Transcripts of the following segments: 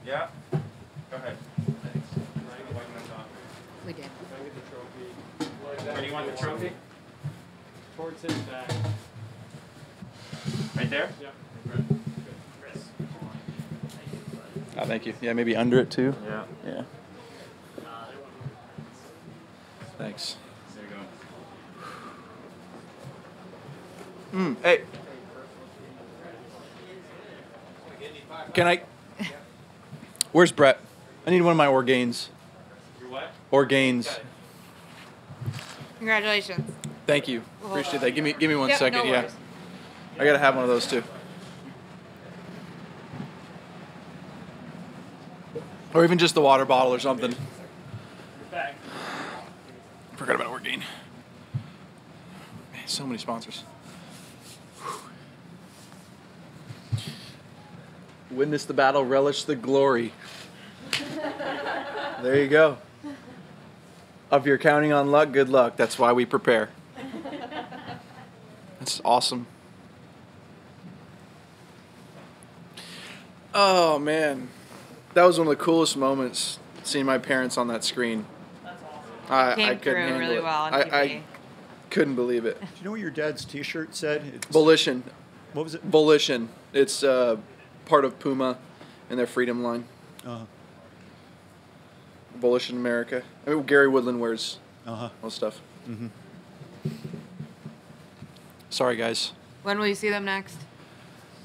Yeah. Go ahead. Thanks. We did. Can I get the trophy? Where do you want the trophy? Towards his back. Right there? Yeah. Chris. Oh, thank you. Yeah, maybe under it too. Yeah. Yeah. Thanks. There you go. Hey. Can I? Where's Brett? I need one of my organes. Your what? Organes. Congratulations. Thank you. Appreciate that. Give me one Yep, second. no Yeah. worries. I gotta have one of those too. Or even just the water bottle or something. Your bag. Forgot about Orgain. Man, so many sponsors. Witness the battle, relish the glory. There you go. If you're counting on luck, good luck. That's why we prepare. That's awesome. Oh, man. That was one of the coolest moments, seeing my parents on that screen. I Came couldn't through handle really it. well on TV. I couldn't believe it. Do you know what your dad's T-shirt said? Volition. What was it? Volition. It's part of Puma and their Freedom line. Volition America. I mean, Gary Woodland wears all stuff. Sorry, guys. When will you see them next?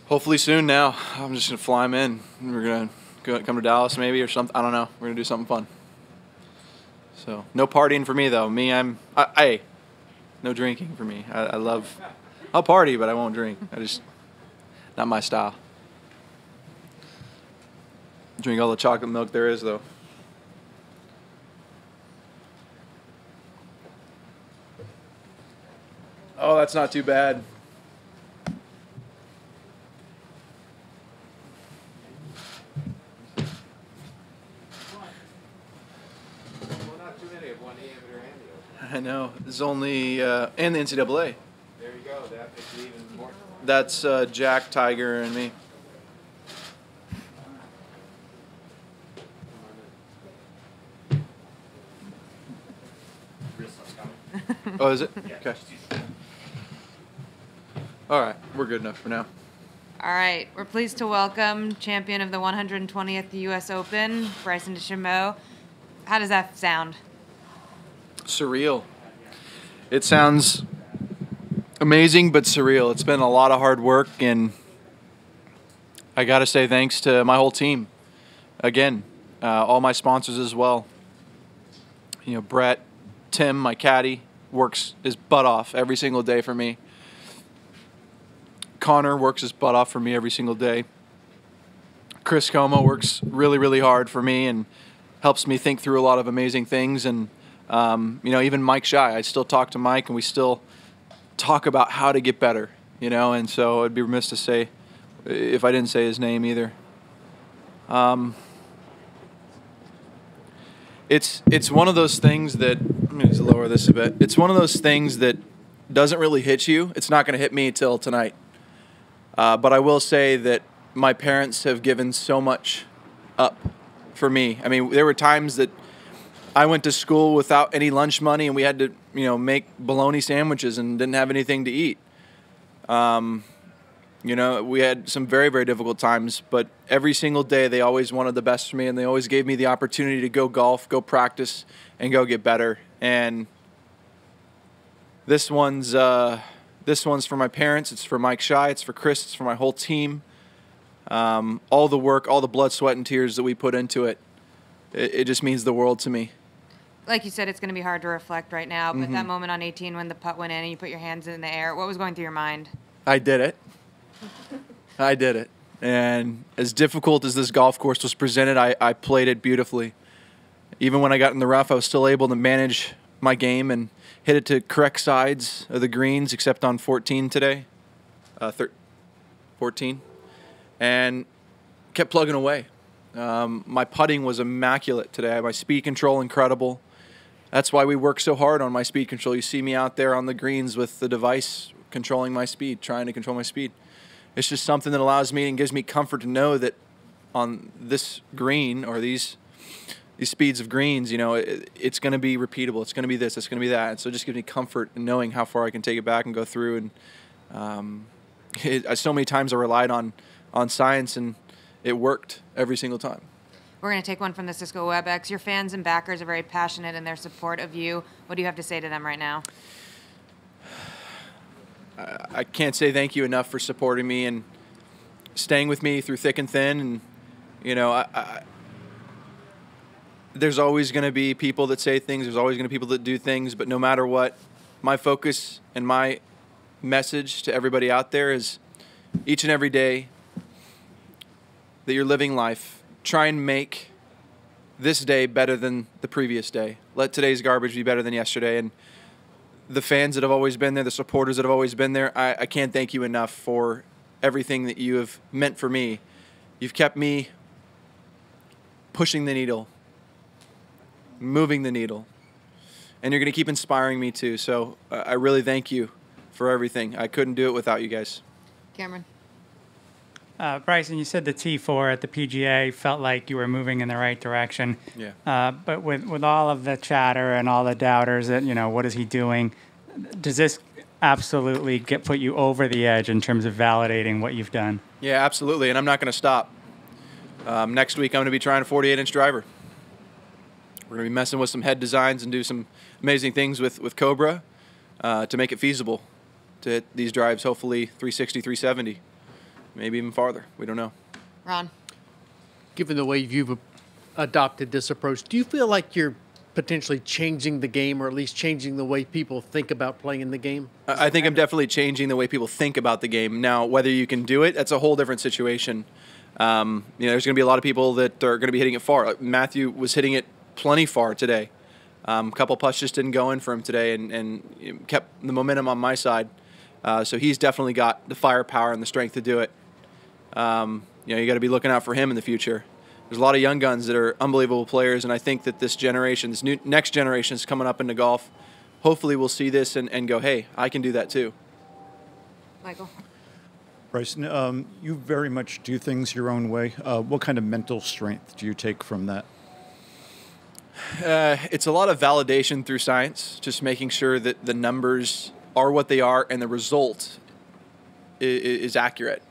Hopefully soon now. I'm just going to fly them in. We're going to come to Dallas maybe or something. I don't know. We're going to do something fun. So, no partying for me, though. No drinking for me. I'll party, but I won't drink. Not my style. Drink all the chocolate milk there is, though. Oh, that's not too bad. Well, not too many of one amateur and the other. I know. There's only and the NCAA. There you go. That makes it even more. That's Jack, Tiger, and me. Oh, is it? Okay. All right, we're good enough for now. All right. We're pleased to welcome champion of the 120th U.S. Open, Bryson DeChambeau. How does that sound? Surreal. It sounds amazing, but surreal. It's been a lot of hard work, and I got to say thanks to my whole team. Again, all my sponsors as well. You know, Brett, Tim, my caddy, works his butt off every single day for me. Connor works his butt off for me every single day. Chris Como works really, really hard for me and helps me think through a lot of amazing things. And, you know, even Mike Shy, I still talk to Mike and we still talk about how to get better, you know, and so I'd be remiss to say if I didn't say his name either. It's one of those things that, let me just lower this a bit. It's one of those things that doesn't really hit you. It's not going to hit me till tonight. But I will say that my parents have given so much up for me. I mean, there were times that I went to school without any lunch money and we had to, you know, make bologna sandwiches and didn't have anything to eat. You know, we had some very, very difficult times, but every single day they always wanted the best for me and they always gave me the opportunity to go golf, go practice, and go get better. And this one's for my parents, it's for Mike Shy, it's for Chris, it's for my whole team. All the work, all the blood, sweat, and tears that we put into it, it just means the world to me. Like you said, it's going to be hard to reflect right now, but that moment on 18 when the putt went in and you put your hands in the air, what was going through your mind? I did it. I did it. And as difficult as this golf course was presented, I played it beautifully. Even when I got in the rough, I was still able to manage my game and hit it to correct sides of the greens, except on 14 today. 14. And kept plugging away. My putting was immaculate today. My speed control, incredible. That's why we work so hard on my speed control. You see me out there on the greens with the device controlling my speed, trying to control my speed. It's just something that allows me and gives me comfort to know that on this green or these speeds of greens, it's going to be repeatable. It's going to be this. It's going to be that. And so it just gives me comfort in knowing how far I can take it back and go through. And so many times I relied on science, and it worked every single time. We're going to take one from the Cisco WebEx. Your fans and backers are very passionate in their support of you. What do you have to say to them right now? I can't say thank you enough for supporting me and staying with me through thick and thin. And, there's always going to be people that say things. There's always going to be people that do things. But no matter what, my focus and my message to everybody out there is each and every day that you're living life, try and make this day better than the previous day. Let today's garbage be better than yesterday. And the fans that have always been there, the supporters that have always been there, I can't thank you enough for everything that you have meant for me. You've kept me pushing the needle, moving the needle, and you're going to keep inspiring me too. So I really thank you for everything. I couldn't do it without you guys. Cameron. Bryson, you said the T4 at the PGA felt like you were moving in the right direction. Yeah. But with all of the chatter and all the doubters that, what is he doing? Does this absolutely put you over the edge in terms of validating what you've done? Yeah, absolutely. And I'm not going to stop. Next week, I'm going to be trying a 48-inch driver. We're going to be messing with some head designs and do some amazing things with Cobra to make it feasible to hit these drives, hopefully 360, 370. Maybe even farther. We don't know. Ron. Given the way you've adopted this approach, do you feel like you're potentially changing the game, or at least changing the way people think about playing in the game? I think I'm definitely changing the way people think about the game. Now, whether you can do it, that's a whole different situation. There's going to be a lot of people that are going to be hitting it far. Like Matthew was hitting it plenty far today. A couple putts just didn't go in for him today, and kept the momentum on my side. So he's definitely got the firepower and the strength to do it. You got to be looking out for him in the future. There's a lot of young guns that are unbelievable players, and I think that this next generation is coming up into golf. Hopefully we'll see this and go, hey, I can do that too. Michael. Bryson, you very much do things your own way. What kind of mental strength do you take from that? It's a lot of validation through science, just making sure that the numbers are what they are and the result is accurate.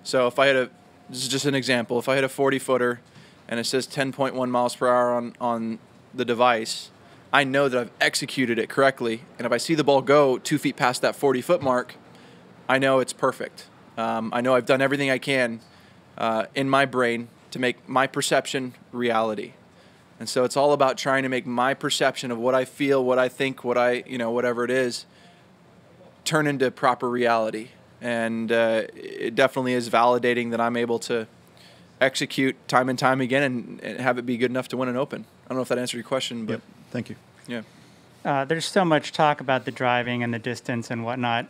So if I had this is just an example, if I hit a 40-footer and it says 10.1 miles per hour on the device, I know that I've executed it correctly. And if I see the ball go 2 feet past that 40-foot mark, I know it's perfect. I know I've done everything I can in my brain to make my perception reality. And so it's all about trying to make my perception of what I feel, what I think, whatever it is, turn into proper reality. And it definitely is validating that I'm able to execute time and time again and have it be good enough to win an Open. I don't know if that answered your question, but Yep. Thank you. Yeah. There's so much talk about the driving and the distance and whatnot,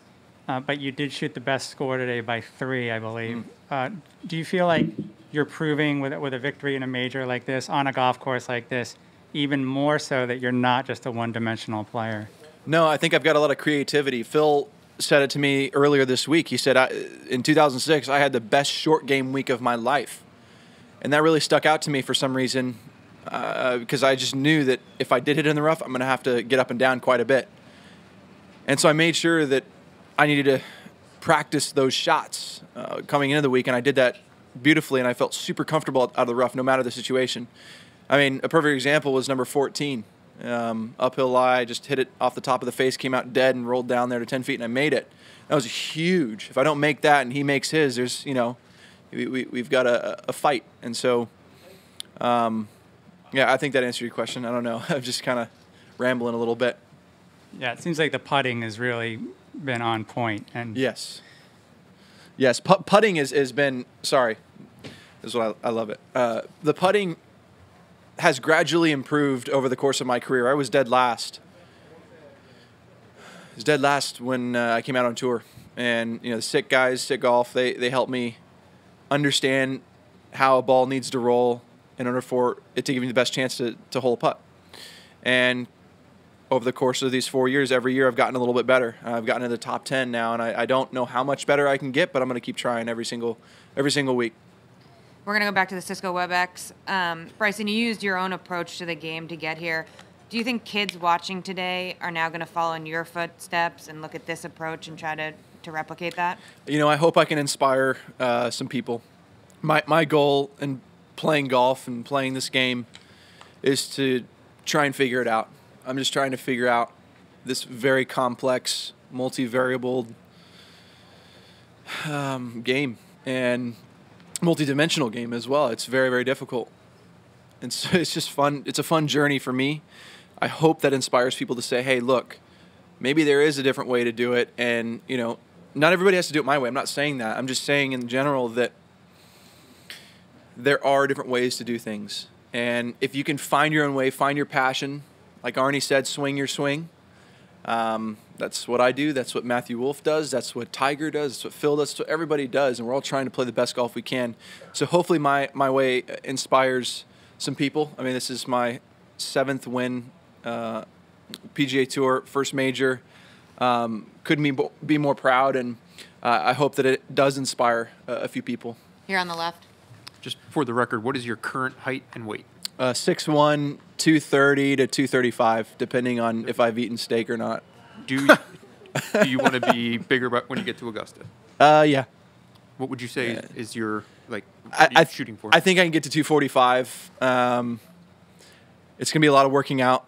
but you did shoot the best score today by 3, I believe. Do you feel like you're proving with a victory in a major like this, on a golf course like this, even more so that you're not just a one-dimensional player? No, I think I've got a lot of creativity. Phil said it to me earlier this week. He said, in 2006, I had the best short game week of my life. And that really stuck out to me for some reason, because I just knew that if I did hit in the rough, I'm going to have to get up and down quite a bit. And so I made sure that I needed to practice those shots coming into the week, and I did that beautifully, and I felt super comfortable out of the rough no matter the situation. I mean, a perfect example was number 14. Uphill lie, just hit it off the top of the face, came out dead and rolled down there to 10 feet, and I made it. That was huge. If I don't make that and he makes his, there's, we've got a fight. And so, I think that answered your question. I don't know. I'm just kind of rambling a little bit. Yeah, it seems like the putting has really been on point. And Yes, putting has been, sorry, this is what I love it. The putting has gradually improved over the course of my career. I was dead last. I was dead last when I came out on tour. And, the Sick guys, Sick Golf, they helped me understand how a ball needs to roll in order for it to give me the best chance to hole a putt. And over the course of these 4 years, every year I've gotten a little bit better. I've gotten into the top 10 now, and I don't know how much better I can get, but I'm going to keep trying every single week. We're going to go back to the Cisco WebEx. Bryson, you used your own approach to the game to get here. Do you think kids watching today are now going to follow in your footsteps and look at this approach and try to replicate that? You know, I hope I can inspire some people. My goal in playing golf and playing this game is to try and figure it out. I'm just trying to figure out this very complex, multivariable game and multidimensional game as well. It's very, very difficult. And so it's just fun. It's a fun journey for me. I hope that inspires people to say, hey, look, maybe there is a different way to do it. And, you know, not everybody has to do it my way. I'm not saying that. I'm just saying in general that there are different ways to do things. And if you can find your own way, find your passion, like Arnie said, swing your swing. That's what I do. That's what Matthew Wolf does. That's what Tiger does. That's what Phil does. That's what everybody does. And we're all trying to play the best golf we can. So hopefully my way inspires some people. I mean, this is my 7th win, PGA Tour, first major. Couldn't be more proud. And I hope that it does inspire a few people. Here on the left. Just for the record, what is your current height and weight? 6'1", 230 to 235, depending on if I've eaten steak or not. Do you want to be bigger when you get to Augusta? Yeah. What would you say is your, like, shooting for? I think I can get to 245. It's going to be a lot of working out.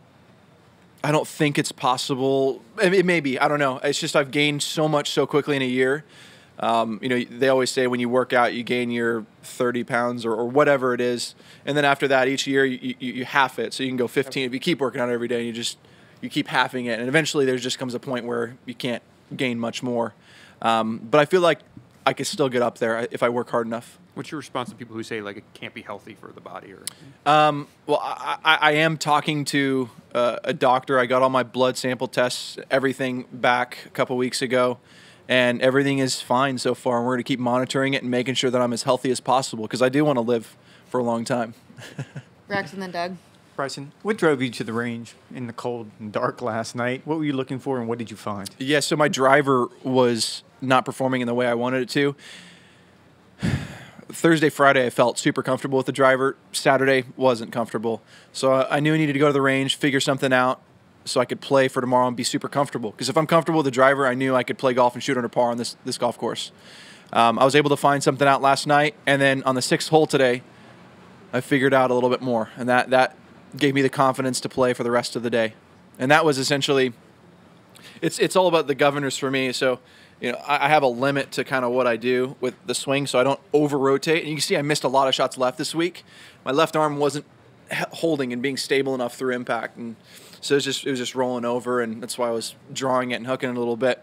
I don't think it's possible. It may be. I don't know. It's just I've gained so much so quickly in a year. You know, they always say when you work out, you gain your 30 pounds or whatever it is. And then after that, each year, you half it. So you can go 15. If you keep working out every day, you keep halving it. And eventually there just comes a point where you can't gain much more. But I feel like I could still get up there if I work hard enough. What's your response to people who say, like, it can't be healthy for the body? Or Well, I am talking to a doctor. I got all my blood sample tests, everything back a couple weeks ago. And everything is fine so far. And we're going to keep monitoring it and making sure that I'm as healthy as possible because I do want to live for a long time. Rex and then Doug. Bryson, what drove you to the range in the cold and dark last night? What were you looking for and what did you find? Yeah, so my driver was not performing in the way I wanted it to. Thursday, Friday, I felt super comfortable with the driver. Saturday, wasn't comfortable. So I knew I needed to go to the range, figure something out, so I could play for tomorrow and be super comfortable. Because if I'm comfortable with the driver, I knew I could play golf and shoot under par on this golf course. I was able to find something out last night, and then on the 6th hole today, I figured out a little bit more, and that gave me the confidence to play for the rest of the day. And that was essentially, it's all about the governors for me. So, you know, I have a limit to kind of what I do with the swing, so I don't over-rotate. And you can see I missed a lot of shots left this week. My left arm wasn't holding and being stable enough through impact, and so it was just rolling over, and that's why I was drawing it and hooking it a little bit.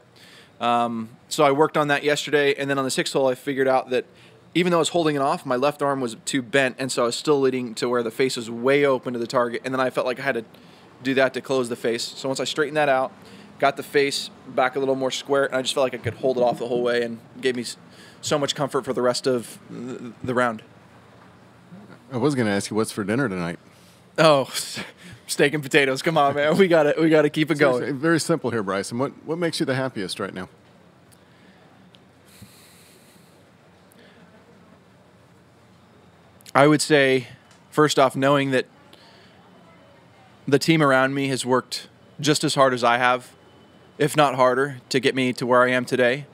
So I worked on that yesterday, and then on the 6th hole, I figured out that even though I was holding it off, my left arm was too bent, and so I was still leading to where the face was way open to the target, and then I felt like I had to do that to close the face. So once I straightened that out, got the face back a little more square, and I just felt like I could hold it off the whole way, and gave me so much comfort for the rest of the round. I was going to ask you what's for dinner tonight. Oh, steak and potatoes. Come on, man. We got to keep it going. Seriously, very simple here, Bryson. What makes you the happiest right now? I would say, first off, knowing that the team around me has worked just as hard as I have, if not harder, to get me to where I am today.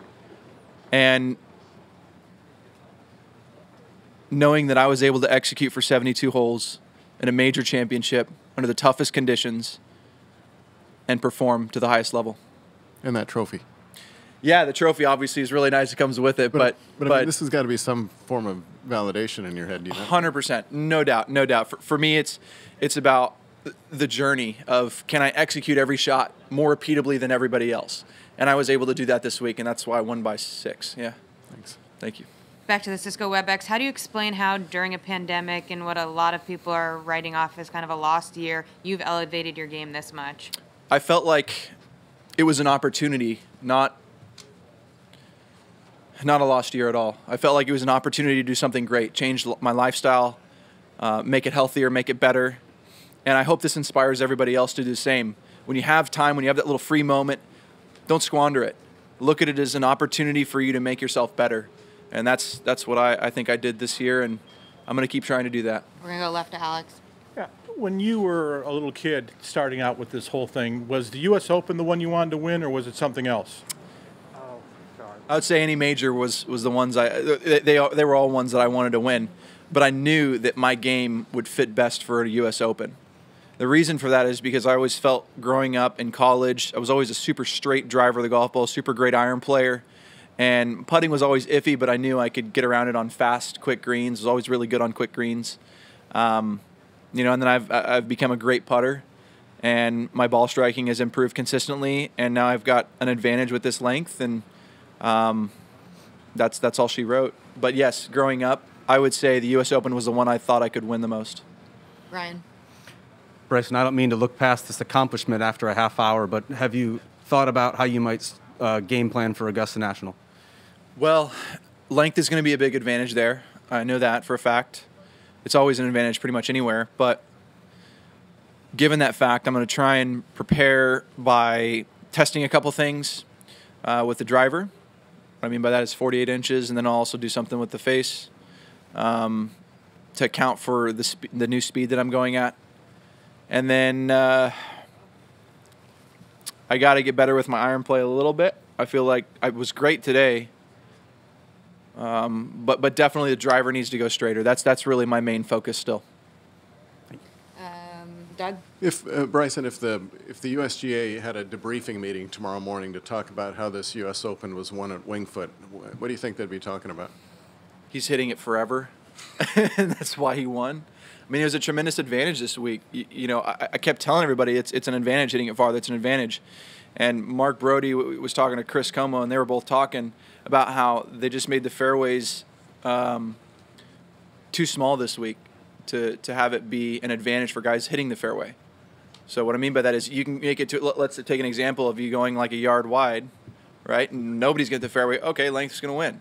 And knowing that I was able to execute for 72 holes in a major championship under the toughest conditions and perform to the highest level. And that trophy. Yeah, the trophy obviously is really nice. It comes with it, but I mean, this has got to be some form of validation in your head, you know? 100%, no doubt. For me, it's about the journey of can I execute every shot more repeatably than everybody else, and I was able to do that this week, and that's why I won by 6. Yeah. Thanks. Thank you. Back to the Cisco WebEx. How do you explain how during a pandemic and what a lot of people are writing off as kind of a lost year, you've elevated your game this much? I felt like it was an opportunity, not a lost year at all. I felt like it was an opportunity to do something great, change my lifestyle, make it healthier, make it better. And I hope this inspires everybody else to do the same. When you have time, when you have that little free moment, don't squander it. Look at it as an opportunity for you to make yourself better. And that's what I think I did this year. And I'm going to keep trying to do that. We're going to go left to Alex. Yeah. When you were a little kid starting out with this whole thing, was the U.S. Open the one you wanted to win, or was it something else? I would say any major was the ones they were all ones that I wanted to win, but I knew that my game would fit best for a U.S. Open. The reason for that is because I always felt growing up in college, I was always a super straight driver of the golf ball, super great iron player, and putting was always iffy, but I knew I could get around it on fast, quick greens. I was always really good on quick greens. And then I've become a great putter, and my ball striking has improved consistently, and now I've got an advantage with this length, and that's all she wrote. But yes, growing up, I would say the U.S. Open was the one I thought I could win the most. Ryan. Bryson, I don't mean to look past this accomplishment after a half hour, but have you thought about how you might game plan for Augusta National? Well, length is going to be a big advantage there. I know that for a fact. It's always an advantage pretty much anywhere. But given that fact, I'm going to try and prepare by testing a couple things with the driver. What I mean by that is 48 inches, and then I'll also do something with the face to account for the new speed that I'm going at. And then I got to get better with my iron play a little bit. I feel like I was great today, but definitely the driver needs to go straighter. That's really my main focus still. Doug? If Bryson, if the USGA had a debriefing meeting tomorrow morning to talk about how this U.S. Open was won at Wingfoot, what do you think they'd be talking about? He's hitting it forever, and that's why he won. I mean, it was a tremendous advantage this week. I kept telling everybody it's an advantage hitting it farther. It's an advantage. And Mark Brody was talking to Chris Como, and they were both talking about how they just made the fairways too small this week to have it be an advantage for guys hitting the fairway. So what I mean by that is you can make it to, let's take an example of you going like a yard wide, right? And nobody's getting the fairway. Okay, length is going to win.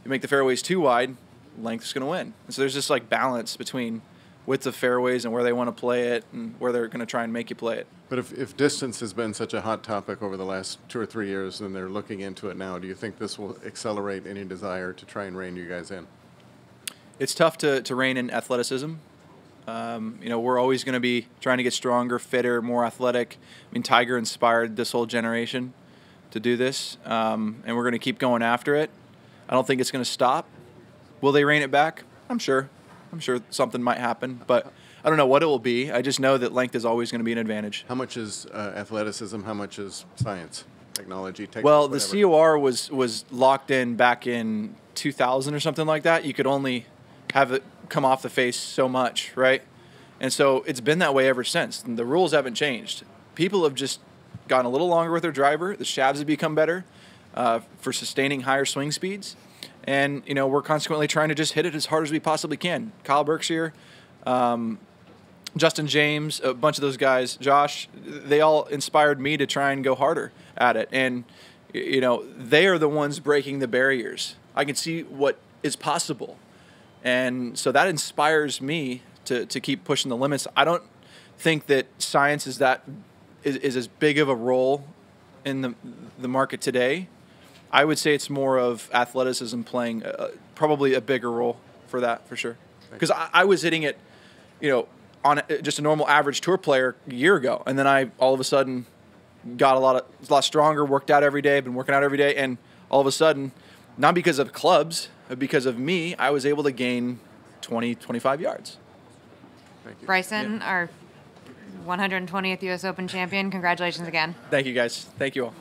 You make the fairways too wide, length is going to win. And so there's this like balance between width of fairways and where they want to play it and where they're going to try and make you play it. But if distance has been such a hot topic over the last 2 or 3 years and they're looking into it now, do you think this will accelerate any desire to try and rein you guys in? It's tough to rein in athleticism. We're always going to be trying to get stronger, fitter, more athletic. I mean, Tiger inspired this whole generation to do this, and we're going to keep going after it. I don't think it's going to stop. Will they rein it back? I'm sure something might happen, but I don't know what it will be. I just know that length is always going to be an advantage. How much is athleticism? How much is science, technology? Well, the COR was locked in back in 2000 or something like that. You could only have it come off the face so much, right? And so it's been that way ever since. And the rules haven't changed. People have just gotten a little longer with their driver. The shafts have become better for sustaining higher swing speeds. And, we're consequently trying to just hit it as hard as we possibly can. Kyle Berkshire, Justin James, a bunch of those guys, Josh, they all inspired me to try and go harder at it. And, they are the ones breaking the barriers. I can see what is possible. And so that inspires me to keep pushing the limits. I don't think that science is as big of a role in the market today. I would say it's more of athleticism playing probably a bigger role for that, for sure. Because I was hitting it, on just a normal average tour player a year ago, and then I all of a sudden got a lot stronger, worked out every day, been working out every day, and all of a sudden, not because of clubs, but because of me, I was able to gain 20, 25 yards. Thank you. Bryson, our 120th U.S. Open champion, congratulations again. Thank you, guys. Thank you all.